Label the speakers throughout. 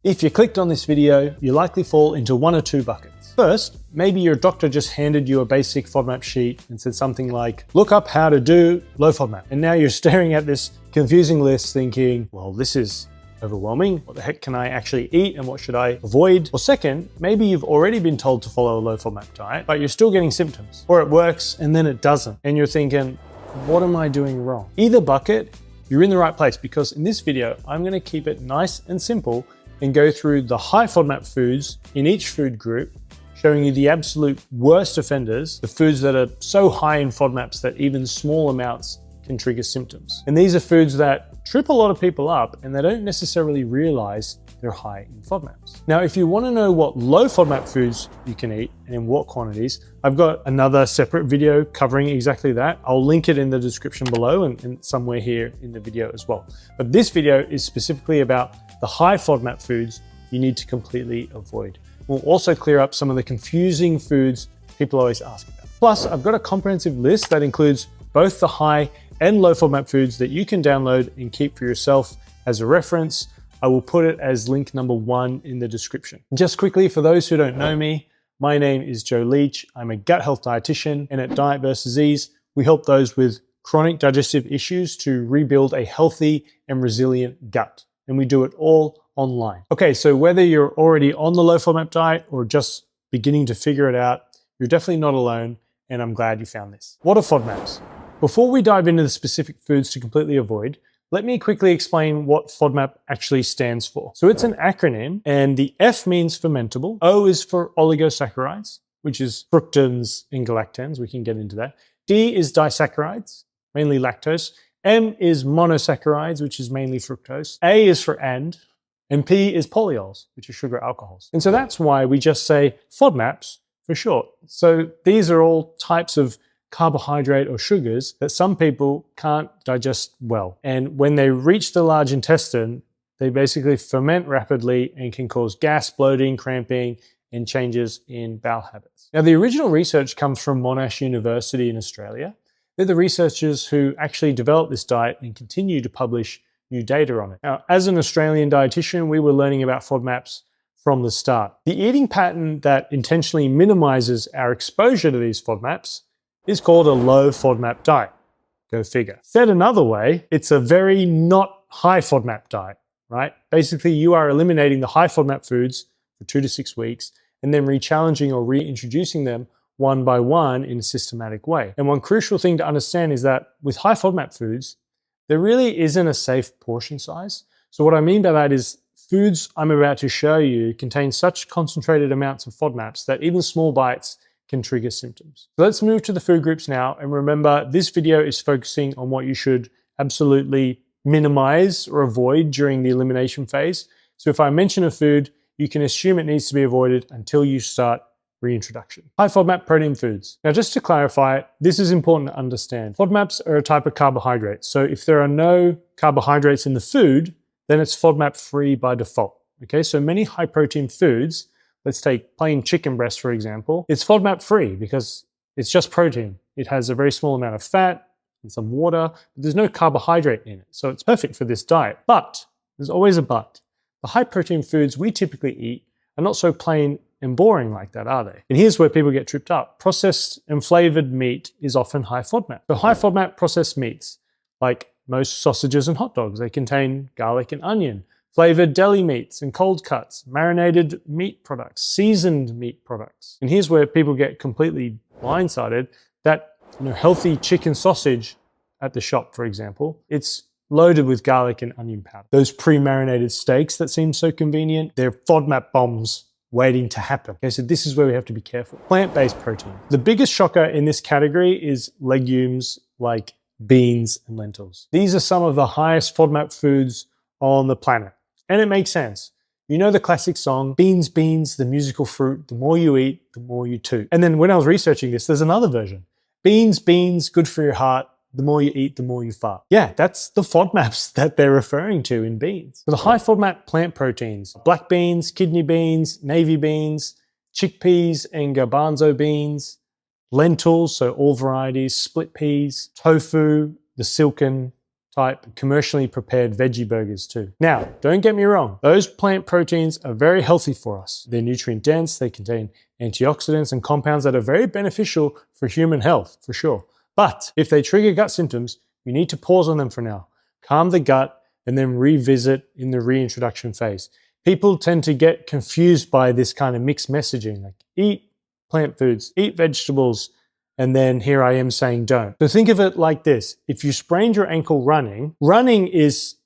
Speaker 1: If you clicked on this video, you likely fall into one or two buckets. First, maybe your doctor just handed you a basic FODMAP sheet and said something like, look up how to do low FODMAP. And now you're staring at this confusing list thinking, well, this is overwhelming. What the heck can I actually eat and what should I avoid? Or second, maybe you've already been told to follow a low FODMAP diet, but you're still getting symptoms. Or it works and then it doesn't. And you're thinking, what am I doing wrong? Either bucket, you're in the right place, because in this video, I'm gonna keep it nice and simple and go through the high FODMAP foods in each food group, showing you the absolute worst offenders, the foods that are so high in FODMAPs that even small amounts can trigger symptoms. And these are foods that trip a lot of people up and they don't necessarily realize they're high in FODMAPs. Now, if you want to know what low FODMAP foods you can eat and in what quantities, I've got another separate video covering exactly that. I'll link it in the description below and somewhere here in the video as well. But this video is specifically about the high FODMAP foods you need to completely avoid. We'll also clear up some of the confusing foods people always ask about. Plus, I've got a comprehensive list that includes both the high and low FODMAP foods that you can download and keep for yourself as a reference. I will put it as link number 1 in the description. Just quickly, for those who don't know me, my name is Joe Leach. I'm a gut health dietitian, and at Diet vs. Ease, we help those with chronic digestive issues to rebuild a healthy and resilient gut. And we do it all online. Okay, so whether you're already on the low FODMAP diet or just beginning to figure it out, you're definitely not alone, and I'm glad you found this. What are FODMAPs? Before we dive into the specific foods to completely avoid, let me quickly explain what FODMAP actually stands for. So it's an acronym, and the F means fermentable, O is for oligosaccharides, which is fructans and galactans, we can get into that. D is disaccharides, mainly lactose. M is monosaccharides, which is mainly fructose. A is for and P is polyols, which is sugar alcohols. And so that's why we just say FODMAPs for short. So these are all types of carbohydrate or sugars that some people can't digest well. And when they reach the large intestine, they basically ferment rapidly and can cause gas, bloating, cramping, and changes in bowel habits. Now, the original research comes from Monash University in Australia. They're the researchers who actually developed this diet and continue to publish new data on it. Now, as an Australian dietitian, we were learning about FODMAPs from the start. The eating pattern that intentionally minimizes our exposure to these FODMAPs is called a low FODMAP diet. Go figure. Said another way, it's a very not high FODMAP diet, right? Basically, you are eliminating the high FODMAP foods for 2 to 6 weeks and then re-challenging or reintroducing them one by one in a systematic way. And one crucial thing to understand is that with high FODMAP foods, there really isn't a safe portion size. So what I mean by that is foods I'm about to show you contain such concentrated amounts of FODMAPs that even small bites can trigger symptoms. So let's move to the food groups now. And remember, this video is focusing on what you should absolutely minimize or avoid during the elimination phase. So if I mention a food, you can assume it needs to be avoided until you start reintroduction. High FODMAP protein foods. Now, just to clarify, this is important to understand. FODMAPs are a type of carbohydrate. So if there are no carbohydrates in the food, then it's FODMAP free by default. Okay, so many high protein foods, let's take plain chicken breast, for example. It's FODMAP free because it's just protein. It has a very small amount of fat and some water, but there's no carbohydrate in it. So it's perfect for this diet. But there's always a but. The high protein foods we typically eat are not so plain and boring like that, are they? And here's where people get tripped up. Processed and flavored meat is often high FODMAP. So high FODMAP processed meats, like most sausages and hot dogs, they contain garlic and onion. Flavored deli meats and cold cuts, marinated meat products, seasoned meat products. And here's where people get completely blindsided. That healthy chicken sausage at the shop, for example, it's loaded with garlic and onion powder. Those pre-marinated steaks that seem so convenient, they're FODMAP bombs waiting to happen. Okay, so this is where we have to be careful. Plant-based protein. The biggest shocker in this category is legumes like beans and lentils. These are some of the highest FODMAP foods on the planet. And it makes sense. You know the classic song, beans, beans, the musical fruit, the more you eat, the more you toot. And then when I was researching this, there's another version. Beans, beans, good for your heart, the more you eat, the more you fart. Yeah, that's the FODMAPs that they're referring to in beans. So the high FODMAP plant proteins, black beans, kidney beans, navy beans, chickpeas and garbanzo beans, lentils, so all varieties, split peas, tofu, the silken type commercially prepared veggie burgers too. Now, don't get me wrong, those plant proteins are very healthy for us. They're nutrient dense, they contain antioxidants and compounds that are very beneficial for human health, for sure. But if they trigger gut symptoms, you need to pause on them for now, calm the gut, and then revisit in the reintroduction phase. People tend to get confused by this kind of mixed messaging, like eat plant foods, eat vegetables, and then here I am saying don't. So think of it like this. If you sprained your ankle running is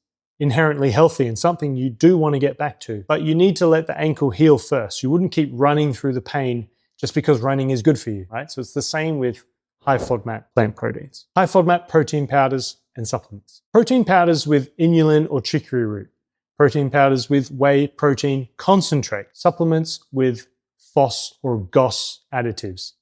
Speaker 1: inherently healthy and something you do want to get back to, but you need to let the ankle heal first. You wouldn't keep running through the pain just because running is good for you, right? So it's the same with high FODMAP plant proteins. High FODMAP protein powders and supplements. Protein powders with inulin or chicory root. Protein powders with whey protein concentrate. Supplements with FOS or GOS additives.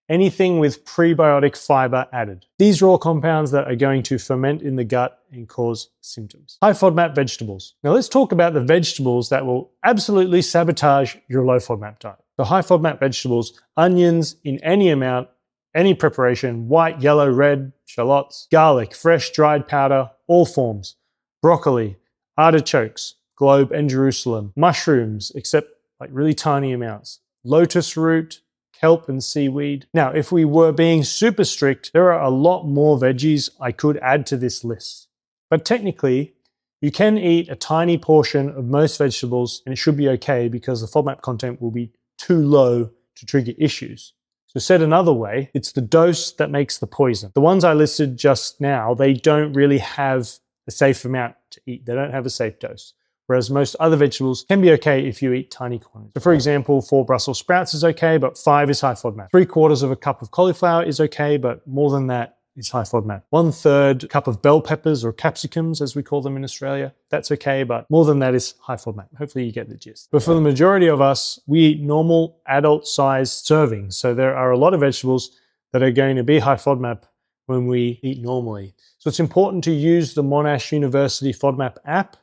Speaker 1: Anything with prebiotic fiber added. These are all compounds that are going to ferment in the gut and cause symptoms. High FODMAP vegetables. Now let's talk about the vegetables that will absolutely sabotage your low FODMAP diet. The high FODMAP vegetables, onions in any amount, any preparation, white, yellow, red, shallots, garlic, fresh, dried powder, all forms, broccoli, artichokes, globe and Jerusalem, mushrooms, except like really tiny amounts, lotus root, kelp and seaweed. Now, if we were being super strict, there are a lot more veggies I could add to this list. But technically, you can eat a tiny portion of most vegetables and it should be okay because the FODMAP content will be too low to trigger issues. So said another way, it's the dose that makes the poison. The ones I listed just now, they don't really have a safe amount to eat. They don't have a safe dose. Whereas most other vegetables can be okay if you eat tiny quantities. So for example, 4 Brussels sprouts is okay, but 5 is high FODMAP. 3/4 of a cup of cauliflower is okay, but more than that is high FODMAP. 1/3 cup of bell peppers or capsicums, as we call them in Australia, that's okay, but more than that is high FODMAP. Hopefully you get the gist. But for the majority of us, we eat normal adult-sized servings. So there are a lot of vegetables that are going to be high FODMAP when we eat normally. So it's important to use the Monash University FODMAP app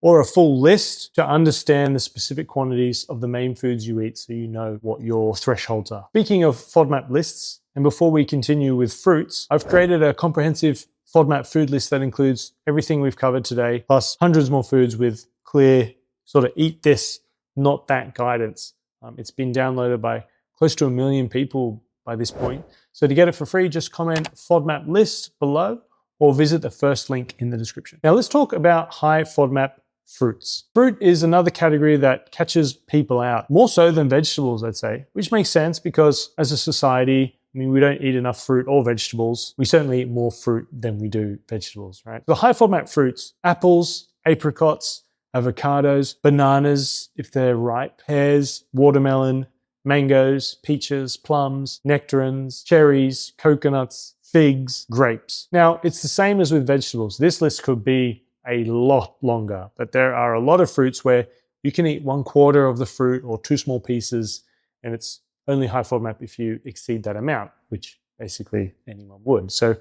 Speaker 1: or a full list to understand the specific quantities of the main foods you eat so you know what your thresholds are. Speaking of FODMAP lists, and before we continue with fruits, I've created a comprehensive FODMAP food list that includes everything we've covered today, plus hundreds more foods with clear sort of eat this, not that guidance. It's been downloaded by close to 1 million people by this point. So to get it for free, just comment FODMAP list below or visit the first link in the description. Now let's talk about high FODMAP fruits. Fruit is another category that catches people out, more so than vegetables, I'd say, which makes sense because as a society, we don't eat enough fruit or vegetables. We certainly eat more fruit than we do vegetables, right? The high FODMAP fruits, apples, apricots, avocados, bananas, if they're ripe, pears, watermelon, mangoes, peaches, plums, nectarines, cherries, coconuts, figs, grapes. Now, it's the same as with vegetables. This list could be a lot longer, but there are a lot of fruits where you can eat 1/4 of the fruit or 2 small pieces, and it's only high FODMAP if you exceed that amount, which basically anyone would. So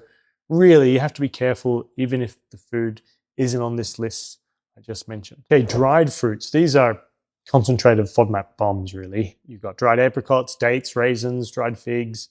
Speaker 1: really, you have to be careful even if the food isn't on this list I just mentioned. Okay, dried fruits. These are concentrated FODMAP bombs, really. You've got dried apricots, dates, raisins, dried figs,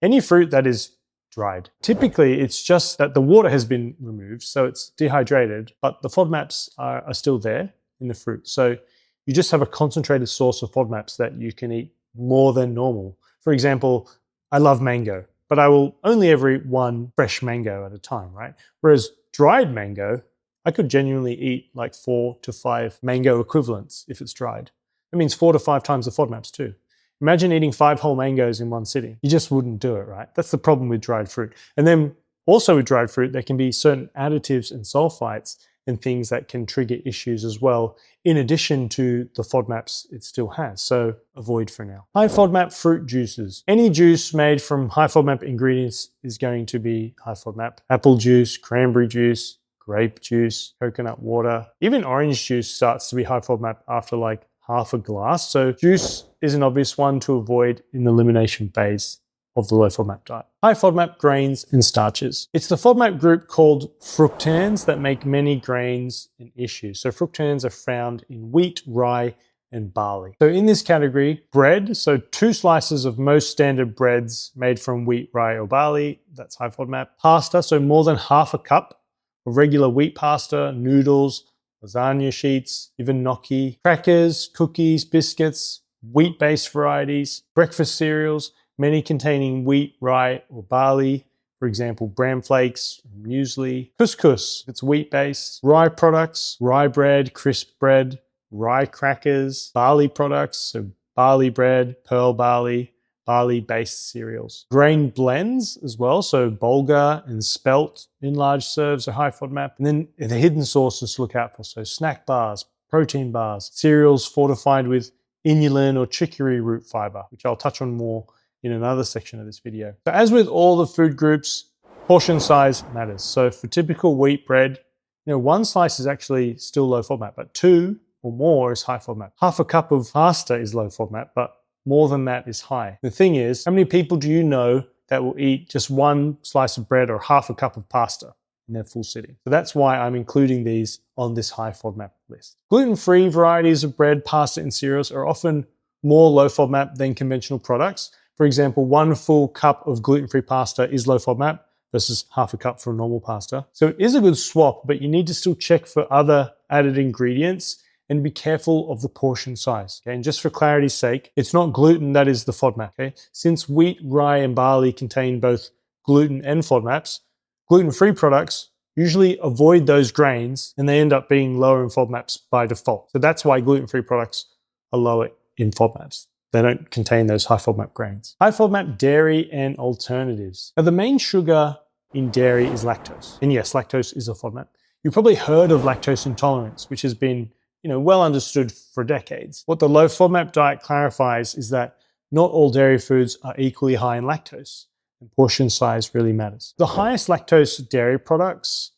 Speaker 1: any fruit that is dried. Typically, it's just that the water has been removed, so it's dehydrated, but the FODMAPs are still there in the fruit. So you just have a concentrated source of FODMAPs that you can eat more than normal. For example, I love mango, but I will only ever eat 1 fresh mango at a time, right? Whereas dried mango, I could genuinely eat like 4 to 5 mango equivalents if it's dried. That means 4 to 5 times the FODMAPs too. Imagine eating 5 whole mangoes in one sitting. You just wouldn't do it, right? That's the problem with dried fruit. And then also with dried fruit, there can be certain additives and sulfites and things that can trigger issues as well, in addition to the FODMAPs it still has. So avoid for now. High FODMAP fruit juices. Any juice made from high FODMAP ingredients is going to be high FODMAP. Apple juice, cranberry juice, grape juice, coconut water, even orange juice starts to be high FODMAP after like half a glass. So juice is an obvious one to avoid in the elimination phase of the low FODMAP diet. High FODMAP grains and starches. It's the FODMAP group called fructans that make many grains an issue. So fructans are found in wheat, rye, and barley. So in this category, bread, so 2 slices of most standard breads made from wheat, rye, or barley, that's high FODMAP. Pasta, so more than half a cup of regular wheat pasta, noodles, lasagna sheets, even gnocchi, crackers, cookies, biscuits, wheat-based varieties, breakfast cereals, many containing wheat, rye, or barley. For example, bran flakes, muesli, couscous, it's wheat-based, rye products, rye bread, crisp bread, rye crackers, barley products, so barley bread, pearl barley, barley-based cereals. Grain blends as well, so bulgur and spelt in large serves are high FODMAP. And then the hidden sources to look out for, so snack bars, protein bars, cereals fortified with inulin or chicory root fiber, which I'll touch on more in another section of this video. So as with all the food groups, portion size matters. So for typical wheat bread, one slice is actually still low FODMAP, but 2 or more is high FODMAP. Half a cup of pasta is low FODMAP, but more than that is high. The thing is, how many people do you know that will eat just 1 slice of bread or half a cup of pasta in their full sitting? So that's why I'm including these on this high FODMAP list. Gluten-free varieties of bread, pasta, and cereals are often more low FODMAP than conventional products. For example, 1 full cup of gluten-free pasta is low FODMAP versus half a cup for normal pasta. So it is a good swap, but you need to still check for other added ingredients and be careful of the portion size. Okay? And just for clarity's sake, it's not gluten that is the FODMAP. Okay? Since wheat, rye, and barley contain both gluten and FODMAPs, gluten-free products usually avoid those grains and they end up being lower in FODMAPs by default. So that's why gluten-free products are lower in FODMAPs. They don't contain those high FODMAP grains. High FODMAP dairy and alternatives. Now the main sugar in dairy is lactose. And yes, lactose is a FODMAP. You've probably heard of lactose intolerance, which has been well understood for decades. What the low FODMAP diet clarifies is that not all dairy foods are equally high in lactose, and portion size really matters. The highest lactose dairy products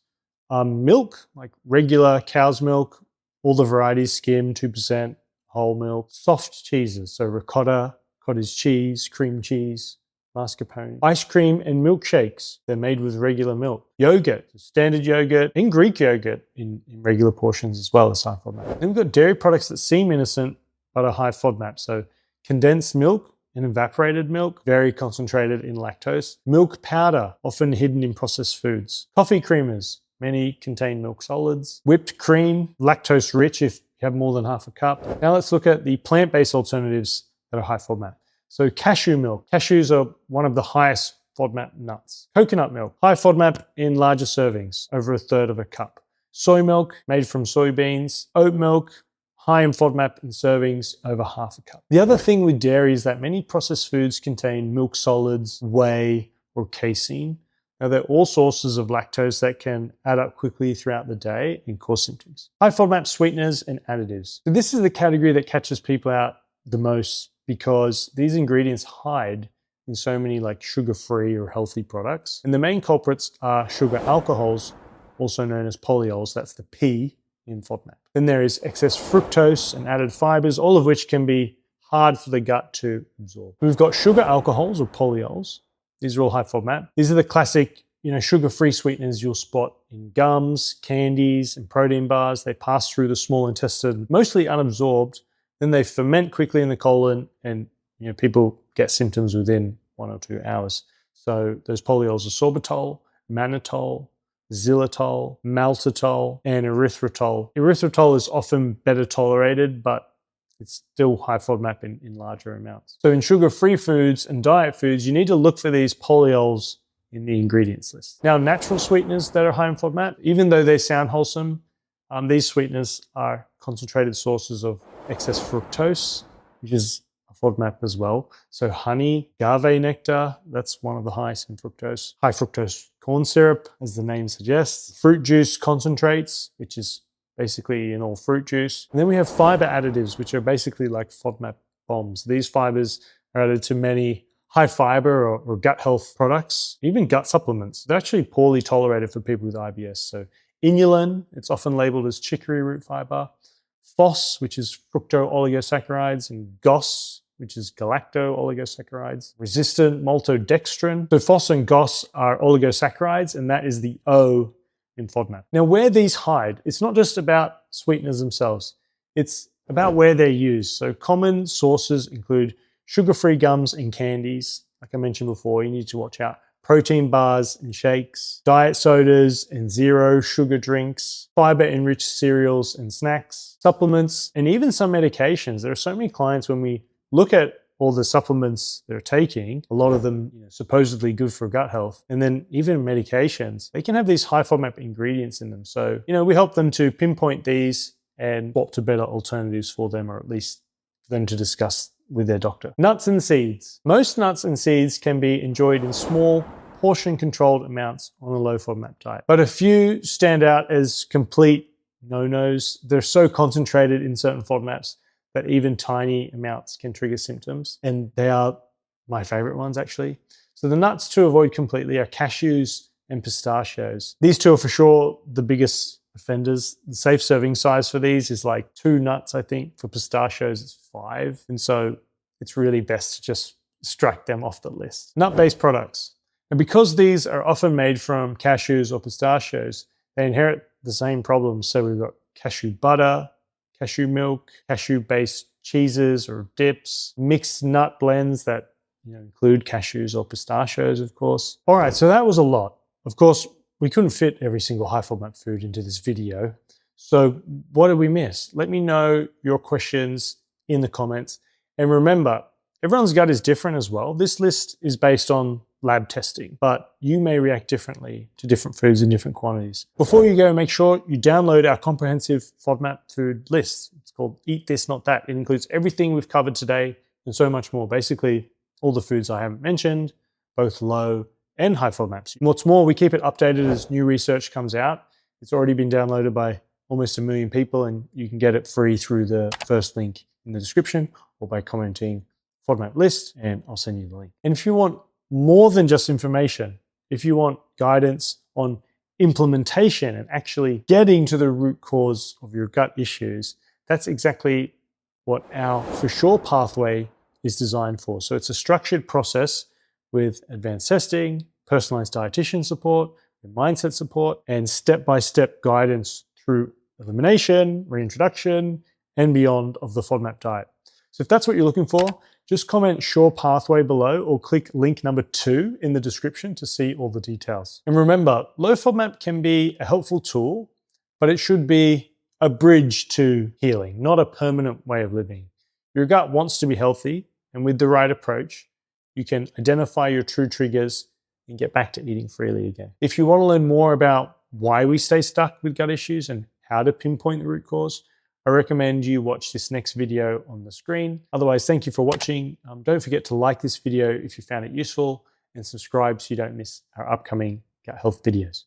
Speaker 1: are milk, like regular cow's milk, all the varieties, skim, 2%, whole milk, soft cheeses, so ricotta, cottage cheese, cream cheese, mascarpone, ice cream and milkshakes. They're made with regular milk. Yogurt, standard yogurt, and Greek yogurt in regular portions as well as high FODMAP. Then we've got dairy products that seem innocent but are high FODMAP. So condensed milk and evaporated milk, very concentrated in lactose. Milk powder, often hidden in processed foods. Coffee creamers, many contain milk solids. Whipped cream, lactose rich if you have more than half a cup. Now let's look at the plant-based alternatives that are high FODMAP. So cashew milk. Cashews are one of the highest FODMAP nuts. Coconut milk, high FODMAP in larger servings, over 1/3 of a cup. Soy milk, made from soybeans. Oat milk, high in FODMAP in servings, over half a cup. The other thing with dairy is that many processed foods contain milk solids, whey, or casein. Now, they're all sources of lactose that can add up quickly throughout the day and cause symptoms. High FODMAP sweeteners and additives. So this is the category that catches people out the most because these ingredients hide in so many like sugar-free or healthy products. And the main culprits are sugar alcohols, also known as polyols, that's the P in FODMAP. Then there is excess fructose and added fibers, all of which can be hard for the gut to absorb. We've got sugar alcohols or polyols. These are all high FODMAP. These are the classic, sugar-free sweeteners you'll spot in gums, candies, and protein bars. They pass through the small intestine, mostly unabsorbed. Then they ferment quickly in the colon, and people get symptoms within 1 or 2 hours. So those polyols are sorbitol, mannitol, xylitol, maltitol, and erythritol. Erythritol is often better tolerated, but it's still high FODMAP in larger amounts. So in sugar-free foods and diet foods, you need to look for these polyols in the ingredients list. Now, natural sweeteners that are high in FODMAP, even though they sound wholesome, these sweeteners are concentrated sources of excess fructose, which is a FODMAP as well. So honey, agave nectar, that's one of the highest in fructose. High fructose corn syrup, as the name suggests. Fruit juice concentrates, which is basically in all fruit juice. And then we have fiber additives, which are basically like FODMAP bombs. These fibers are added to many high fiber or gut health products, even gut supplements. They're actually poorly tolerated for people with IBS. So inulin, it's often labeled as chicory root fiber. FOS, which is fructooligosaccharides, and GOS, which is galacto-oligosaccharides. Resistant maltodextrin. So FOS and GOS are oligosaccharides, and that is the O in FODMAP. Now, where these hide, it's not just about sweeteners themselves. It's about where they're used. So common sources include sugar-free gums and candies. Like I mentioned before, you need to watch out. protein bars and shakes, diet sodas and zero sugar drinks, fiber-enriched cereals and snacks, supplements, and even some medications. There are so many clients, when we look at all the supplements they're taking, a lot of them supposedly good for gut health, and then even medications, they can have these high FODMAP ingredients in them. So, we help them to pinpoint these and swap to better alternatives for them, or at least for them to discuss with their doctor. Nuts and seeds. Most nuts and seeds can be enjoyed in small, portion-controlled amounts on a low FODMAP diet. But a few stand out as complete no-nos. They're so concentrated in certain FODMAPs that even tiny amounts can trigger symptoms. And they are my favorite ones, actually. So the nuts to avoid completely are cashews and pistachios. These two are for sure the biggest offenders. The safe serving size for these is like 2 nuts, I think. For pistachios, it's 5. And so it's really best to just strike them off the list. Nut-based products. And because these are often made from cashews or pistachios, they inherit the same problems. So we've got cashew butter, cashew milk, cashew-based cheeses or dips, mixed nut blends that include cashews or pistachios, of course. All right, so that was a lot. Of course, we couldn't fit every single high FODMAP food into this video. So what did we miss? Let me know your questions in the comments. And remember, everyone's gut is different as well. This list is based on lab testing, but you may react differently to different foods in different quantities. Before you go, make sure you download our comprehensive FODMAP food list. It's called Eat This, Not That. It includes everything we've covered today and so much more. Basically, all the foods I haven't mentioned, both low and high FODMAPs. What's more, we keep it updated as new research comes out. It's already been downloaded by almost 1 million people, and you can get it free through the first link in the description or by commenting FODMAP list, and I'll send you the link. And if you want more than just information, if you want guidance on implementation and actually getting to the root cause of your gut issues, that's exactly what our For Sure pathway is designed for. So it's a structured process with advanced testing, personalized dietitian support, and mindset support, and step-by-step guidance through elimination, reintroduction, and beyond of the FODMAP diet. So if that's what you're looking for, just comment Sure Pathway below or click link number 2 in the description to see all the details. And remember, low FODMAP can be a helpful tool, but it should be a bridge to healing, not a permanent way of living. Your gut wants to be healthy, and with the right approach, you can identify your true triggers and get back to eating freely again. If you want to learn more about why we stay stuck with gut issues and how to pinpoint the root cause, I recommend you watch this next video on the screen. Otherwise, thank you for watching. Don't forget to like this video if you found it useful, and subscribe so you don't miss our upcoming gut health videos.